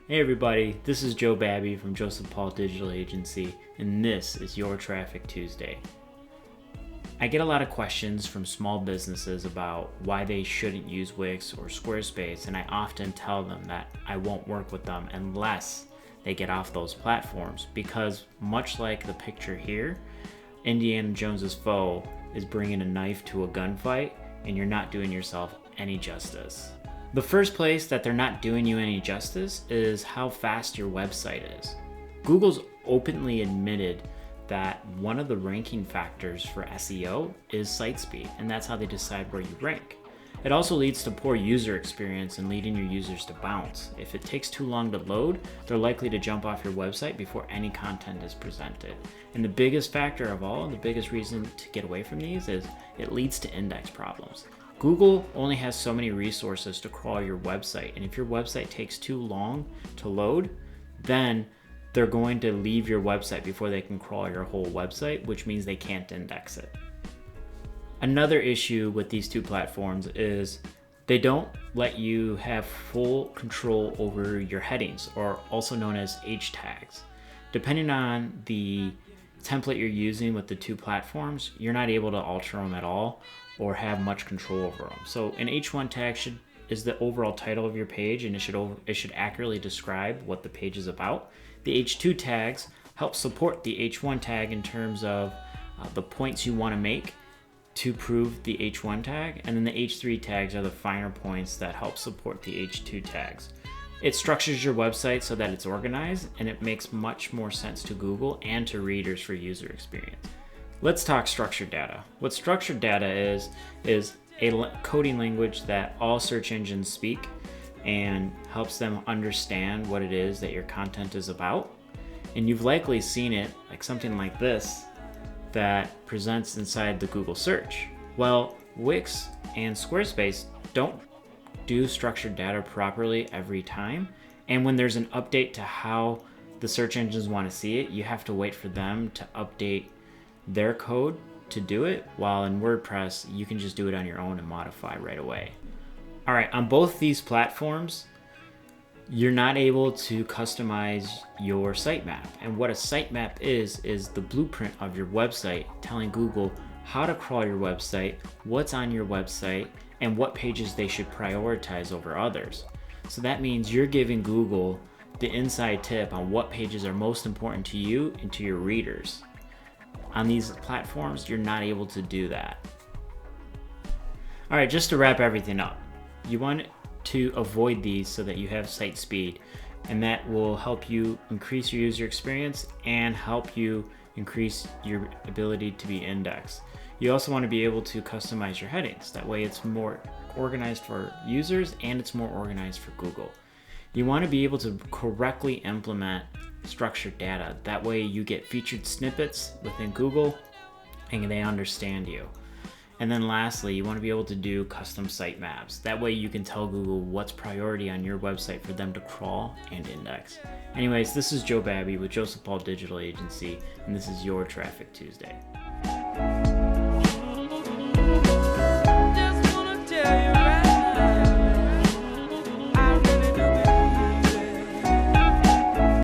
Hey everybody, this is Joe Babby from Joseph Paul Digital Agency, and this is your Traffic Tuesday. I get a lot of questions from small businesses about why they shouldn't use Wix or Squarespace, and I often tell them that I won't work with them unless they get off those platforms, because much like the picture here, Indiana Jones's foe is bringing a knife to a gunfight, and you're not doing yourself any justice. The first place that they're not doing you any justice is how fast your website is. Google's openly admitted that one of the ranking factors for SEO is site speed, and that's how they decide where you rank. It also leads to poor user experience and leading your users to bounce. If it takes too long to load, they're likely to jump off your website before any content is presented. And the biggest factor of all, and the biggest reason to get away from these, is it leads to index problems. Google only has so many resources to crawl your website, and if your website takes too long to load, then they're going to leave your website before they can crawl your whole website, which means they can't index it. Another issue with these two platforms is they don't let you have full control over your headings, or also known as H tags. Depending on the template you're using with the two platforms, you're not able to alter them at all or have much control over them. So an H1 tag is the overall title of your page, and it should accurately describe what the page is about. The H2 tags help support the H1 tag in terms of the points you want to make to prove the H1 tag, and then the H3 tags are the finer points that help support the H2 tags. It structures your website so that it's organized, and it makes much more sense to Google and to readers for user experience. Let's talk structured data. What structured data is a coding language that all search engines speak and helps them understand what it is that your content is about. And you've likely seen it like something like this that presents inside the Google search. Well, Wix and Squarespace don't do structured data properly every time. And when there's an update to how the search engines want to see it, you have to wait for them to update their code to do it, while in WordPress, you can just do it on your own and modify right away. All right, on both these platforms, you're not able to customize your sitemap. And what a sitemap is the blueprint of your website, telling Google how to crawl your website, what's on your website, and what pages they should prioritize over others. So that means you're giving Google the inside tip on what pages are most important to you and to your readers. On these platforms, you're not able to do that. All right, just to wrap everything up, you want to avoid these so that you have site speed, and that will help you increase your user experience and help you increase your ability to be indexed. You also want to be able to customize your headings. That way it's more organized for users and it's more organized for Google. You want to be able to correctly implement structured data. That way you get featured snippets within Google and they understand you. And then lastly, you want to be able to do custom sitemaps. That way you can tell Google what's priority on your website for them to crawl and index. Anyways, this is Joe Babby with Joseph Paul Digital Agency, and this is your Traffic Tuesday.